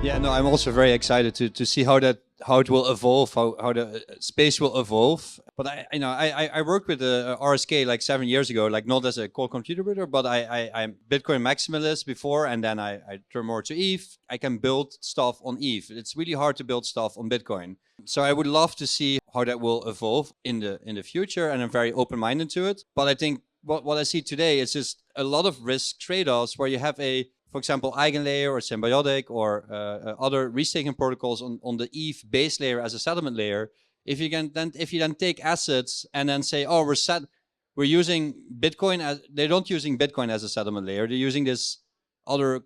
Yeah, no, I'm also very excited to see how it will evolve, how the space will evolve. But I worked with RSK like 7 years ago, like not as a core contributor, but I'm Bitcoin maximalist before, and then I turned more to ETH. I can build stuff on ETH. It's really hard to build stuff on Bitcoin. So I would love to see how that will evolve in the future, and I'm very open-minded to it. But I think what I see today is just a lot of risk trade-offs where you have for example, EigenLayer or Symbiotic or other restaking protocols on the ETH base layer as a settlement layer. If you then take assets and then say, oh, we're using Bitcoin as, they're not using Bitcoin as a settlement layer. They're using this other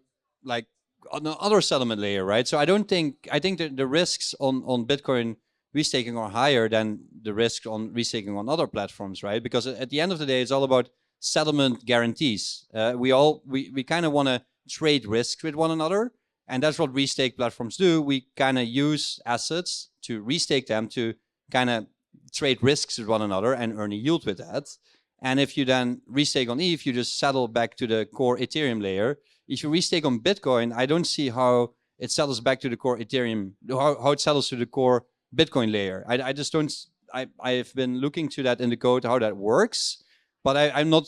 settlement layer, right? So I think the risks on Bitcoin restaking are higher than the risk on restaking on other platforms, right? Because at the end of the day, it's all about settlement guarantees. We kind of want to trade risks with one another, and that's what restake platforms do. We kind of use assets to restake them to kind of trade risks with one another and earn a yield with that. And if you then restake on ETH, you just settle back to the core Ethereum layer. If you restake on Bitcoin, I don't see how it settles back to the core Ethereum, how it settles to the core Bitcoin layer. I just don't. I've been looking to that in the code how that works, but I've not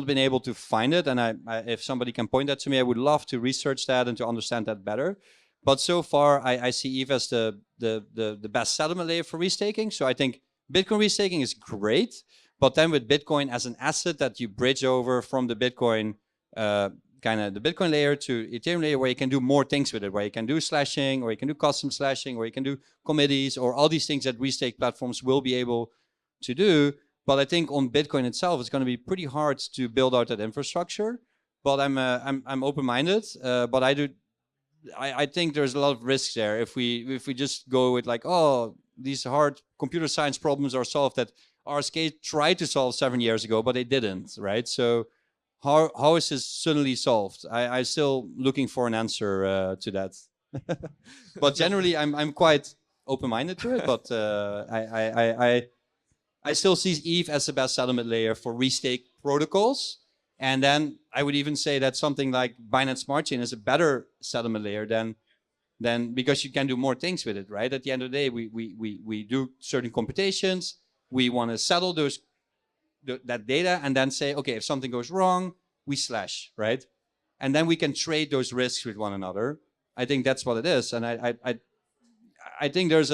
been able to find it. And if somebody can point that to me, I would love to research that and to understand that better. But so far, I see ETH as the best settlement layer for restaking. So I think Bitcoin restaking is great, but then with Bitcoin as an asset that you bridge over from the Bitcoin the Bitcoin layer to Ethereum layer, where you can do more things with it, where you can do slashing, or you can do custom slashing, or you can do committees, or all these things that restake platforms will be able to do. But I think on Bitcoin itself, it's going to be pretty hard to build out that infrastructure. But I'm open-minded. But I think there's a lot of risks there if we just go with like, oh, these hard computer science problems are solved that RSK tried to solve 7 years ago, but they didn't, right? So how is this suddenly solved? I'm still looking for an answer to that. But generally, I'm quite open-minded to it. But I still see ETH as the best settlement layer for restake protocols. And then I would even say that something like Binance Smart Chain is a better settlement layer than because you can do more things with it, right? At the end of the day, we do certain computations. We want to settle that data and then say, okay, if something goes wrong, we slash, right? And then we can trade those risks with one another. I think that's what it is. And I think there's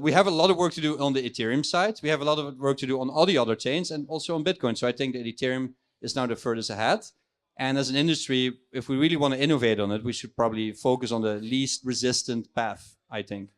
we have a lot of work to do on the Ethereum side. We have a lot of work to do on all the other chains and also on Bitcoin. So I think that Ethereum is now the furthest ahead. And as an industry, if we really want to innovate on it, we should probably focus on the least resistant path, I think.